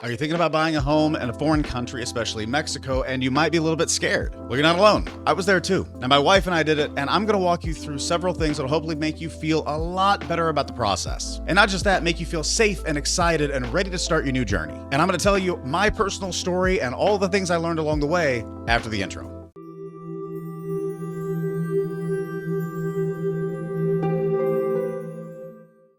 Are you thinking about buying a home in a foreign country, especially Mexico, and you might be a little bit scared? Well, you're not alone. I was there too. Now, my wife and I did it, and I'm going to walk you through several things that'll hopefully make you feel a lot better about the process. And not just that, make you feel safe and excited and ready to start your new journey. And I'm going to tell you my personal story and all the things I learned along the way after the intro.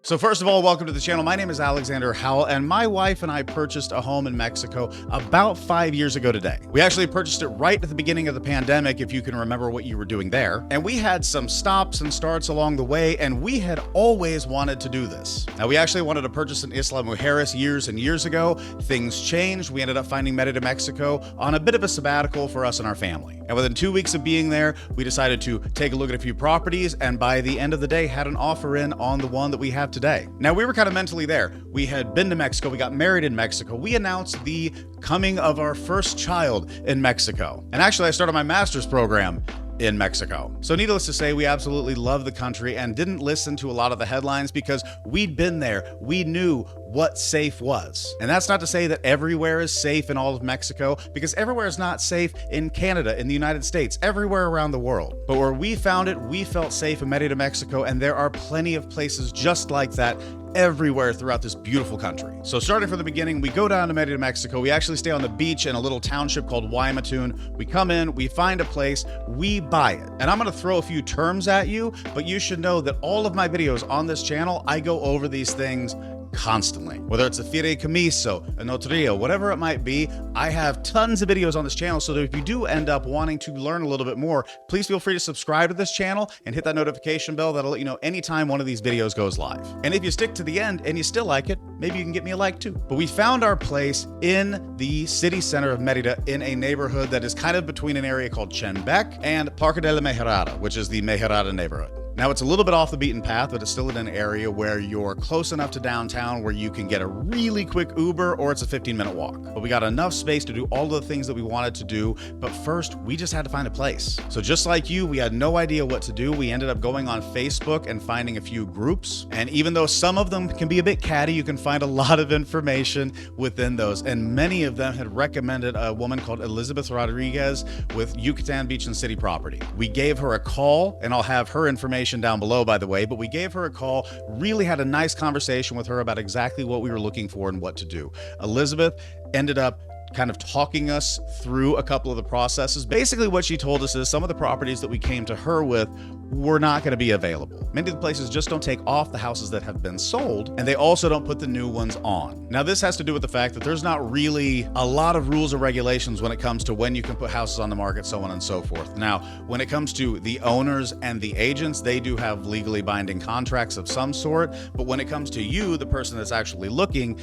So first of all, welcome to the channel. My name is Alexander Howell, and my wife and I purchased a home in Mexico about 5 years ago today. We actually purchased it right at the beginning of the pandemic, if you can remember what you were doing there. And we had some stops and starts along the way, and we had always wanted to do this. Now, we actually wanted to purchase in Isla Mujeres years and years ago. Things changed. We ended up finding Merida, Mexico on a bit of a sabbatical for us and our family. And within 2 weeks of being there, we decided to take a look at a few properties, and by the end of the day, had an offer in on the one that we have today. Now, we were kind of mentally there. We had been to Mexico. We got married in Mexico. We announced the coming of our first child in Mexico. And actually, I started my master's program in Mexico. So needless to say, we absolutely love the country and didn't listen to a lot of the headlines because we'd been there. We knew what safe was. And that's not to say that everywhere is safe in all of Mexico, because everywhere is not safe in Canada, in the United States, everywhere around the world. But where we found it, we felt safe in Merida, Mexico, and there are plenty of places just like that everywhere throughout this beautiful country. So starting from the beginning, we go down to Merida, Mexico. We actually stay on the beach in a little township called Guaymatún. We come in, we find a place, we buy it. And I'm gonna throw a few terms at you, but you should know that all of my videos on this channel, I go over these things constantly. Whether it's a fideicomiso, a NOTARÍA, whatever it might be, I have tons of videos on this channel, so that if you do end up wanting to learn a little bit more, please feel free to subscribe to this channel and hit that notification bell. That'll let you know anytime one of these videos goes live. And if you stick to the end and you still like it, maybe you can get me a like too. But we found our place in the city center of Merida in a neighborhood that is kind of between an area called Chenbec and Parque de la Merida, which is the Merida neighborhood. Now, it's a little bit off the beaten path, but it's still in an area where you're close enough to downtown where you can get a really quick Uber, or it's a 15-minute walk. But we got enough space to do all of the things that we wanted to do. But first, we just had to find a place. So just like you, we had no idea what to do. We ended up going on Facebook and finding a few groups. And even though some of them can be a bit catty, you can find a lot of information within those. And many of them had recommended a woman called Elizabeth Rodriguez with Yucatan Beach and City Property. We gave her a call, and I'll have her information down below, by the way, but we gave her a call, really had a nice conversation with her about exactly what we were looking for and what to do. Elizabeth ended up kind of talking us through a couple of the processes. Basically, what she told us is some of the properties that we came to her with were not going to be available. Many of the places just don't take off the houses that have been sold, and they also don't put the new ones on. Now, this has to do with the fact that there's not really a lot of rules or regulations when it comes to when you can put houses on the market, so on and so forth. Now, when it comes to the owners and the agents, they do have legally binding contracts of some sort, but when it comes to you, the person that's actually looking,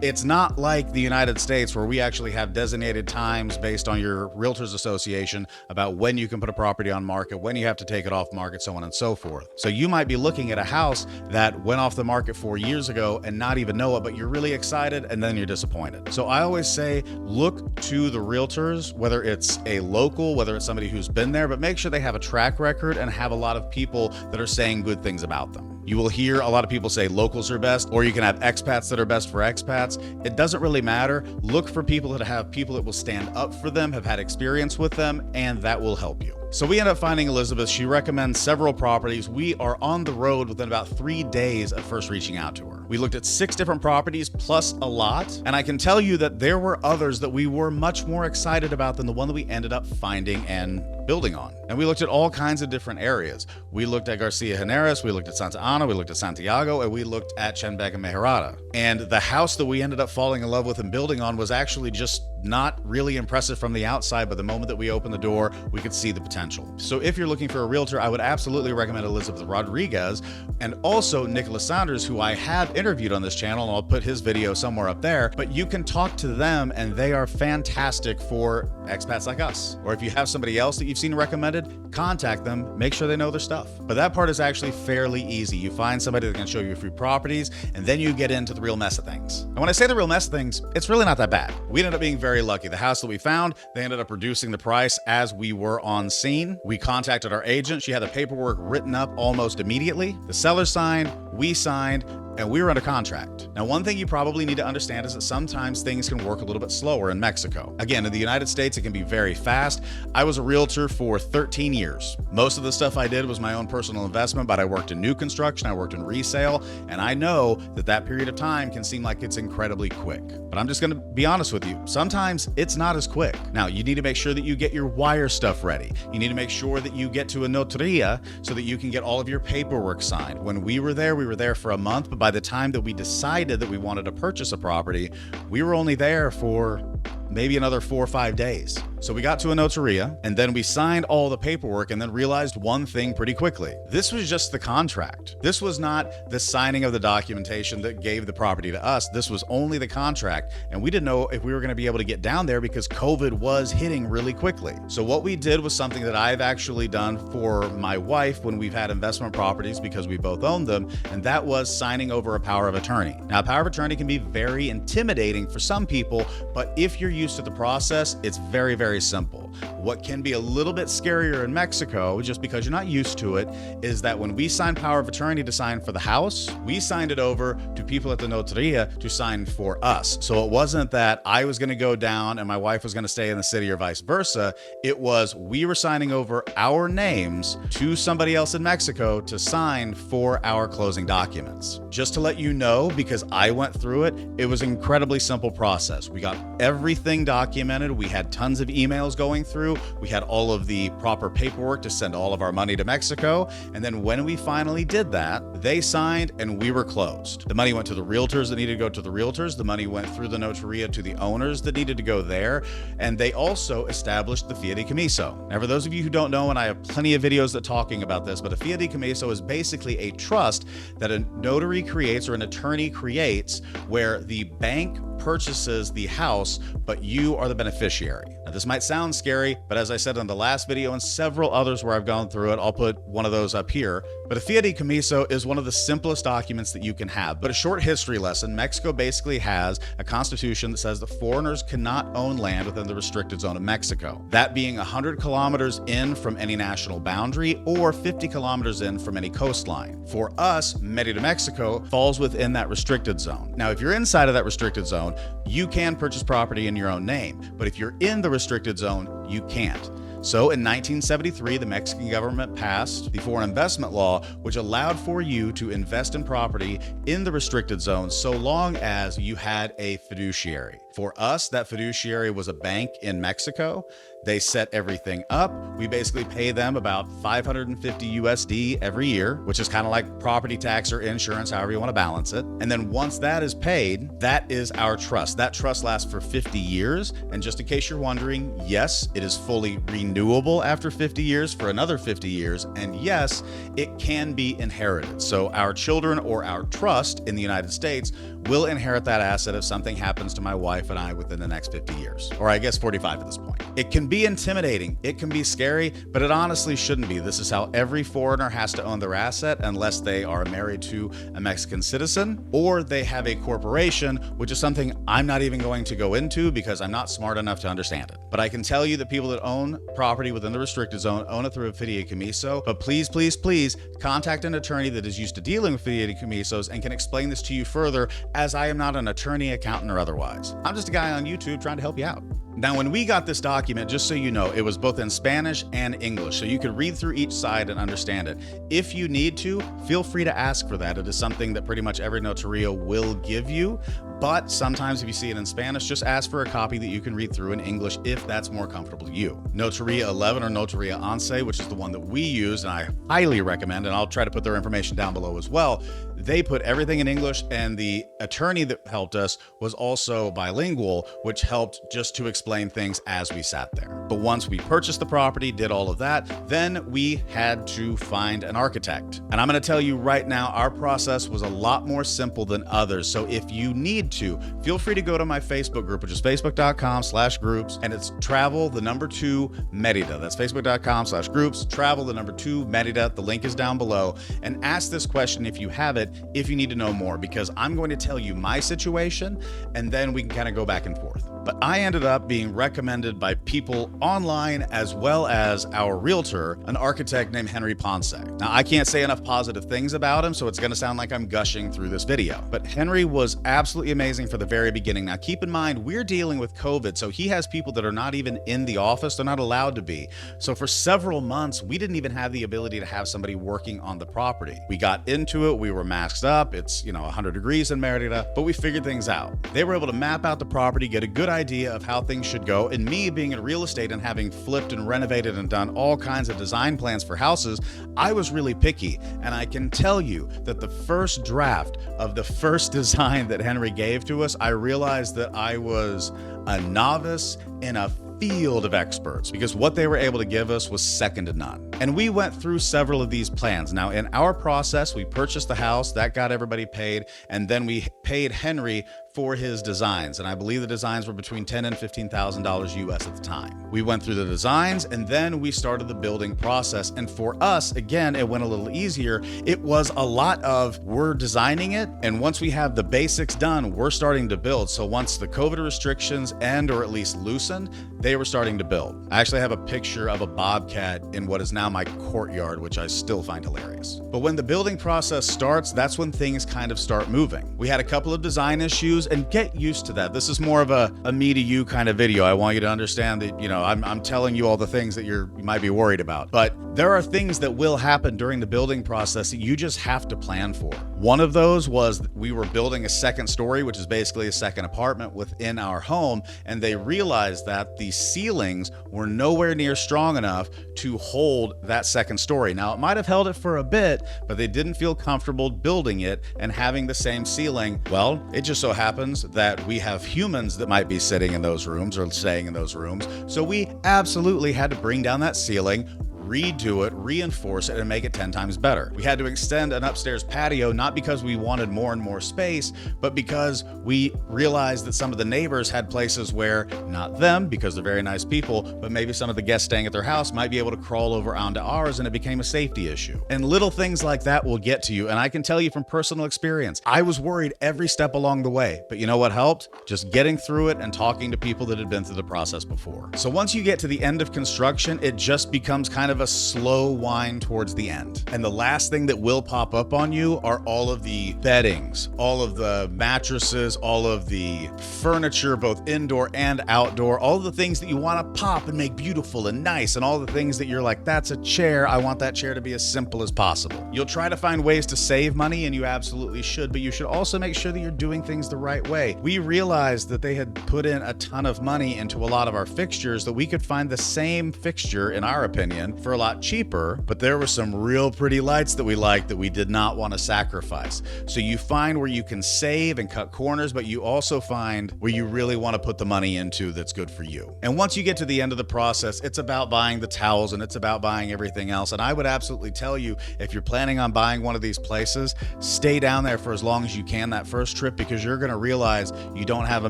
it's not like the United States where we actually have designated times based on your realtors association about when you can put a property on market, when you have to take it off market, so on and so forth. So you might be looking at a house that went off the market 4 years ago and not even know it, but you're really excited and then you're disappointed. So I always say, look to the realtors, whether it's a local, whether it's somebody who's been there, but make sure they have a track record and have a lot of people that are saying good things about them. You will hear a lot of people say locals are best, or you can have expats that are best for expats. It doesn't really matter. Look for people that have people that will stand up for them, have had experience with them, and that will help you. So we end up finding Elizabeth. She recommends several properties. We are on the road within about 3 days of first reaching out to her. We looked at 6 different properties plus a lot, and I can tell you that there were others that we were much more excited about than the one that we ended up finding and building on. And we looked at all kinds of different areas. We looked at Garcia Henares, we looked at Santa Ana, we looked at Santiago, and we looked at Chenbec and Merida. And the house that we ended up falling in love with and building on was actually just not really impressive from the outside, but the moment that we opened the door, we could see the potential. So if you're looking for a realtor, I would absolutely recommend Elizabeth Rodriguez, and also Nicholas Saunders, who I have interviewed on this channel, and I'll put his video somewhere up there, but you can talk to them and they are fantastic for expats like us. Or if you have somebody else that you've seen recommended, contact them, make sure they know their stuff. But that part is actually fairly easy. You find somebody that can show you free properties, and then you get into the real mess of things. And when I say the real mess of things, it's really not that bad. We ended up being very lucky. The house that we found, they ended up reducing the price as we were on scene. We contacted our agent. She had the paperwork written up almost immediately. The seller signed, we signed, and we were under contract. Now, one thing you probably need to understand is that sometimes things can work a little bit slower in Mexico. Again, in the United States, it can be very fast. I was a realtor for 13 years. Most of the stuff I did was my own personal investment, but I worked in new construction, I worked in resale, and I know that that period of time can seem like it's incredibly quick. But I'm just gonna be honest with you, sometimes it's not as quick. Now, you need to make sure that you get your wire stuff ready. You need to make sure that you get to a NOTARÍA so that you can get all of your paperwork signed. When we were there for a month, but by the time that we decided that we wanted to purchase a property, we were only there for maybe another 4 or 5 days. So we got to a NOTARÍA, and then we signed all the paperwork, and then realized one thing pretty quickly. This was just the contract. This was not the signing of the documentation that gave the property to us. This was only the contract, and we didn't know if we were going to be able to get down there because COVID was hitting really quickly. So what we did was something that I've actually done for my wife when we've had investment properties because we both owned them, and that was signing over a power of attorney. Now, power of attorney can be very intimidating for some people, but if you're used to the process, it's very, very simple. What can be a little bit scarier in Mexico, just because you're not used to it, is that when we signed power of attorney to sign for the house, we signed it over to people at the NOTARÍA to sign for us. So it wasn't that I was going to go down and my wife was going to stay in the city or vice versa. It was we were signing over our names to somebody else in Mexico to sign for our closing documents. Just to let you know, because I went through it, it was an incredibly simple process. We got everything documented. We had tons of emails going through. We had all of the proper paperwork to send all of our money to Mexico. And then when we finally did that, they signed and we were closed. The money went to the realtors that needed to go to the realtors. The money went through the NOTARÍA to the owners that needed to go there. And they also established the fideicomiso. Now, for those of you who don't know, and I have plenty of videos that talking about this, but a fideicomiso is basically a trust that a notary creates or an attorney creates where the bank purchases the house, but you are the beneficiary. Now, this might sound scary, but as I said in the last video and several others where I've gone through it, I'll put one of those up here. But a fideicomiso is one of the simplest documents that you can have. But a short history lesson, Mexico basically has a constitution that says that foreigners cannot own land within the restricted zone of Mexico. That being 100 kilometers in from any national boundary or 50 kilometers in from any coastline. For us, Merida, Mexico falls within that restricted zone. Now, if you're inside of that restricted zone, you can purchase property in your own name. But if you're in the restricted zone, you can't. So in 1973, the Mexican government passed the foreign investment law, which allowed for you to invest in property in the restricted zone so long as you had a fiduciary. For us, that fiduciary was a bank in Mexico. They set everything up. We basically pay them about 550 USD every year, which is kind of like property tax or insurance, however you want to balance it. And then once that is paid, that is our trust. That trust lasts for 50 years. And just in case you're wondering, yes, it is fully renewable after 50 years for another 50 years. And yes, it can be inherited. So our children or our trust in the United States will inherit that asset if something happens to my wife and I within the next 50 years, or I guess 45 at this point. It can be intimidating, it can be scary, but it honestly shouldn't be. This is how every foreigner has to own their asset unless they are married to a Mexican citizen or they have a corporation, which is something I'm not even going to go into because I'm not smart enough to understand it. But I can tell you that people that own property within the restricted zone own it through a fideicomiso. But please, please, please contact an attorney that is used to dealing with fideicomisos and can explain this to you further, as I am not an attorney, accountant, or otherwise. I'm just a guy on YouTube trying to help you out. Now, when we got this document, just so you know, it was both in Spanish and English, so you could read through each side and understand it. If you need to, feel free to ask for that. It is something that pretty much every notaria will give you, but sometimes if you see it in Spanish, just ask for a copy that you can read through in English if that's more comfortable to you. Notaria 11 or Notaria Once, which is the one that we use, and I highly recommend, and I'll try to put their information down below as well. They put everything in English, and the attorney that helped us was also bilingual, which helped just to explain things as we sat there. But once we purchased the property, did all of that, then we had to find an architect. And I'm going to tell you right now, our process was a lot more simple than others. So if you need need to, feel free to go to my Facebook group, which is facebook.com/groups, and it's travel, the number 2 Merida. That's facebook.com/groups, travel, the number 2 Merida. The link is down below. And ask this question if you have it, if you need to know more, because I'm going to tell you my situation, and then we can kind of go back and forth. But I ended up being recommended by people online as well as our realtor, an architect named Henry Ponce. Now, I can't say enough positive things about him, so it's going to sound like I'm gushing through this video. But Henry was absolutely amazing for the very beginning. Now, keep in mind, we're dealing with COVID, so he has people that are not even in the office. They're not allowed to be. So for several months, we didn't even have the ability to have somebody working on the property. We got into it. We were masked up. It's, 100 degrees in Merida, but we figured things out. They were able to map out the property, get a good idea of how things should go. And me being in real estate and having flipped and renovated and done all kinds of design plans for houses, I was really picky. And I can tell you that the first draft of the first design that Henry gave to us, I realized that I was a novice in a field of experts, because what they were able to give us was second to none. And we went through several of these plans. Now, in our process, we purchased the house, that got everybody paid, and then we paid Henry for his designs. And I believe the designs were between $10,000 and $15,000 US at the time. We went through the designs, and then we started the building process. And for us, again, it went a little easier. It was a lot of, we're designing it, and once we have the basics done, we're starting to build. So once the COVID restrictions end, or at least loosened, they were starting to build. I actually have a picture of a bobcat in what is now my courtyard, which I still find hilarious. But when the building process starts, that's when things kind of start moving. We had a couple of design issues, and get used to that. This is more of a me to you kind of video. I want you to understand that, I'm telling you all the things that you might be worried about. But there are things that will happen during the building process that you just have to plan for. One of those was we were building a second story, which is basically a second apartment within our home, and they realized that the ceilings were nowhere near strong enough to hold that second story. Now, it might have held it for a bit, but they didn't feel comfortable building it and having the same ceiling. Well, it just so happens that we have humans that might be sitting in those rooms or staying in those rooms. So we absolutely had to bring down that ceiling, redo it, reinforce it, and make it 10 times better. We had to extend an upstairs patio, not because we wanted more and more space, but because we realized that some of the neighbors had places where, not them, because they're very nice people, but maybe some of the guests staying at their house might be able to crawl over onto ours, and it became a safety issue. And little things like that will get to you. And I can tell you from personal experience, I was worried every step along the way, but you know what helped? Just getting through it and talking to people that had been through the process before. So once you get to the end of construction, it just becomes kind of a slow wind towards the end. And the last thing that will pop up on you are all of the beddings, all of the mattresses, all of the furniture, both indoor and outdoor, all of the things that you want to pop and make beautiful and nice, and all the things that you're like, that's a chair, I want that chair to be as simple as possible. You'll try to find ways to save money, and you absolutely should, but you should also make sure that you're doing things the right way. We realized that they had put in a ton of money into a lot of our fixtures, that we could find the same fixture, in our opinion, for a lot cheaper, but there were some real pretty lights that we liked that we did not want to sacrifice. So you find where you can save and cut corners, but you also find where you really want to put the money into that's good for you. And once you get to the end of the process, it's about buying the towels and it's about buying everything else. And I would absolutely tell you, if you're planning on buying one of these places, stay down there for as long as you can that first trip, because you're going to realize you don't have a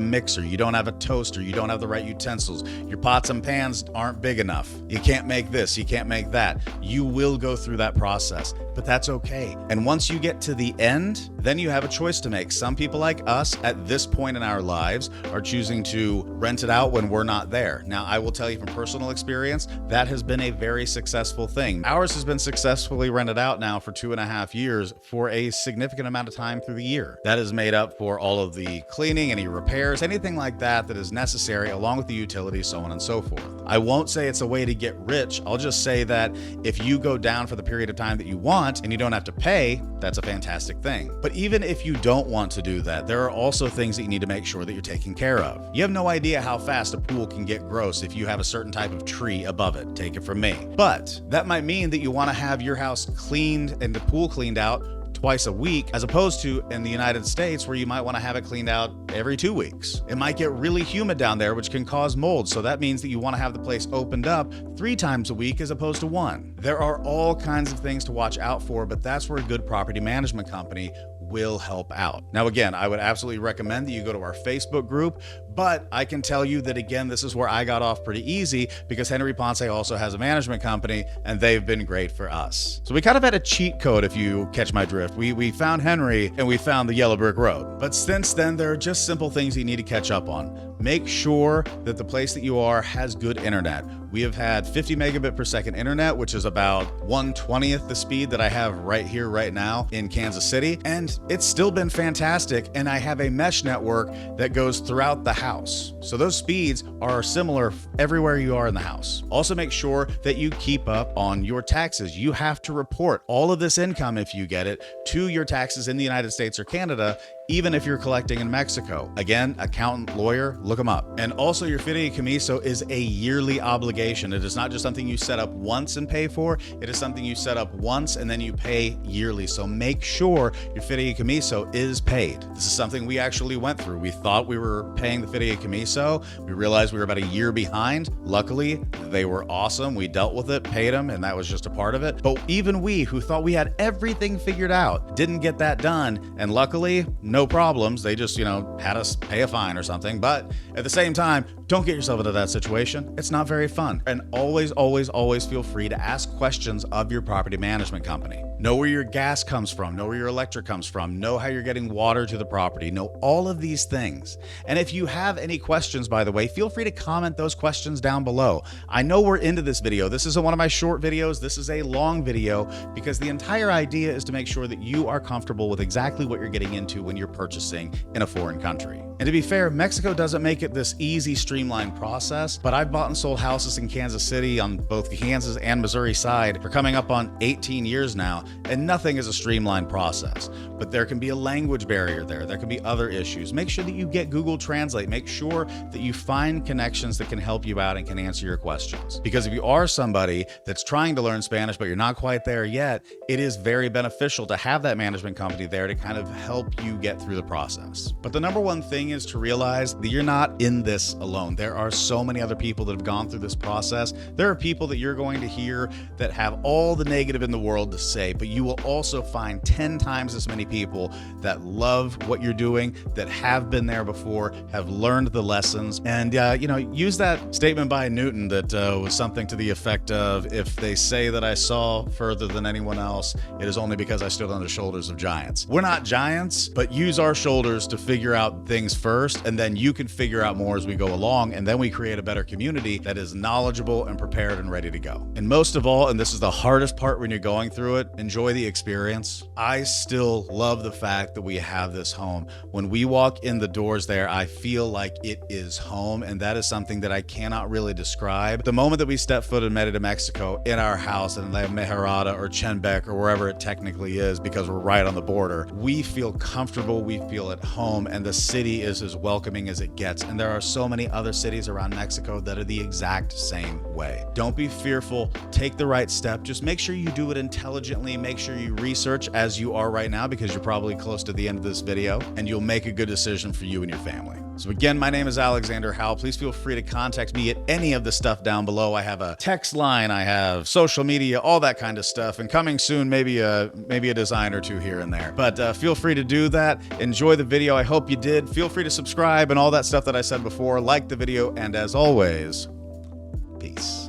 mixer, you don't have a toaster, you don't have the right utensils, your pots and pans aren't big enough, you can't make this, you can't make that. You will go through that process, but that's okay. And once you get to the end, then you have a choice to make. Some people like us at this point in our lives are choosing to rent it out when we're not there. Now, I will tell you from personal experience, that has been a very successful thing. Ours has been successfully rented out now for 2.5 years for a significant amount of time through the year. That is made up for all of the cleaning, any repairs, anything like that that is necessary, along with the utilities, so on and so forth. I won't say it's a way to get rich. I'll just say that if you go down for the period of time that you want and you don't have to pay, that's a fantastic thing. But even if you don't want to do that, there are also things that you need to make sure that you're taking care of. You have no idea how fast a pool can get gross if you have a certain type of tree above it. Take it from me. But that might mean that you want to have your house cleaned and the pool cleaned out twice a week, as opposed to in the United States where you might want to have it cleaned out every 2 weeks. It might get really humid down there, which can cause mold. So that means that you want to have the place opened up 3 times a week as opposed to 1. There are all kinds of things to watch out for, but that's where a good property management company will help out. Now, again, I would absolutely recommend that you go to our Facebook group, but I can tell you that, again, this is where I got off pretty easy because Henry Ponce also has a management company and they've been great for us. So we kind of had a cheat code, if you catch my drift. We found Henry and we found the yellow brick road. But since then, there are just simple things you need to catch up on. Make sure that the place that you are has good internet. We have had 50 megabit per second internet, which is about 1/20th the speed that I have right here, right now in Kansas City. And it's still been fantastic. And I have a mesh network that goes throughout the house. So those speeds are similar everywhere you are in the house. Also, make sure that you keep up on your taxes. You have to report all of this income, if you get it, to your taxes in the United States or Canada, even if you're collecting in Mexico. Again, accountant, lawyer, look them up. And also, your fideicomiso is a yearly obligation. It is not just something you set up once and pay for. It is something you set up once and then you pay yearly. So make sure your fideicomiso is paid. This is something we actually went through. We thought we were paying the fideicomiso. We realized we were about a year behind. Luckily, they were awesome. We dealt with it, paid them, and that was just a part of it. But even we, who thought we had everything figured out, didn't get that done. And luckily, no problems. They just, had us pay a fine or something. But at the same time, don't get yourself into that situation. It's not very fun. And always, always, always feel free to ask questions of your property management company. Know where your gas comes from. Know where your electric comes from. Know how you're getting water to the property. Know all of these things. And if you have any questions, by the way, feel free to comment those questions down below. I know we're into this video. This isn't one of my short videos. This is a long video because the entire idea is to make sure that you are comfortable with exactly what you're getting into when you're purchasing in a foreign country. And to be fair, Mexico doesn't make it this easy, streamlined process, but I've bought and sold houses in Kansas City on both the Kansas and Missouri side for coming up on 18 years now, and nothing is a streamlined process. But there can be a language barrier there. There can be other issues. Make sure that you get Google Translate. Make sure that you find connections that can help you out and can answer your questions. Because if you are somebody that's trying to learn Spanish, but you're not quite there yet, it is very beneficial to have that management company there to kind of help you get through the process. But the number one thing is to realize that you're not in this alone. There are so many other people that have gone through this process. There are people that you're going to hear that have all the negative in the world to say, but you will also find 10 times as many people that love what you're doing, that have been there before, have learned the lessons. And, use that statement by Newton that was something to the effect of, if they say that I saw further than anyone else, it is only because I stood on the shoulders of giants. We're not giants, but use our shoulders to figure out things first, and then you can figure out more as we go along, and then we create a better community that is knowledgeable and prepared and ready to go. And most of all, and this is the hardest part when you're going through it, enjoy the experience. I still love the fact that we have this home. When we walk in the doors there, I feel like it is home, and that is something that I cannot really describe. The moment that we step foot in Merida, Mexico, in our house in La Merida or Chenbec or wherever it technically is, because we're right on the border, we feel comfortable, we feel at home, and the city is as welcoming as it gets. And there are so many other cities around Mexico that are the exact same way. Don't be fearful. Take the right step. Just make sure you do it intelligently. Make sure you research as you are right now, because you're probably close to the end of this video, and you'll make a good decision for you and your family. So again, my name is Alexander Howell. Please feel free to contact me at any of the stuff down below. I have a text line, I have social media, all that kind of stuff. And coming soon, maybe a design or two here and there. But feel free to do that. Enjoy the video. I hope you did. Feel free to subscribe and all that stuff that I said before. Like the video, and as always, peace.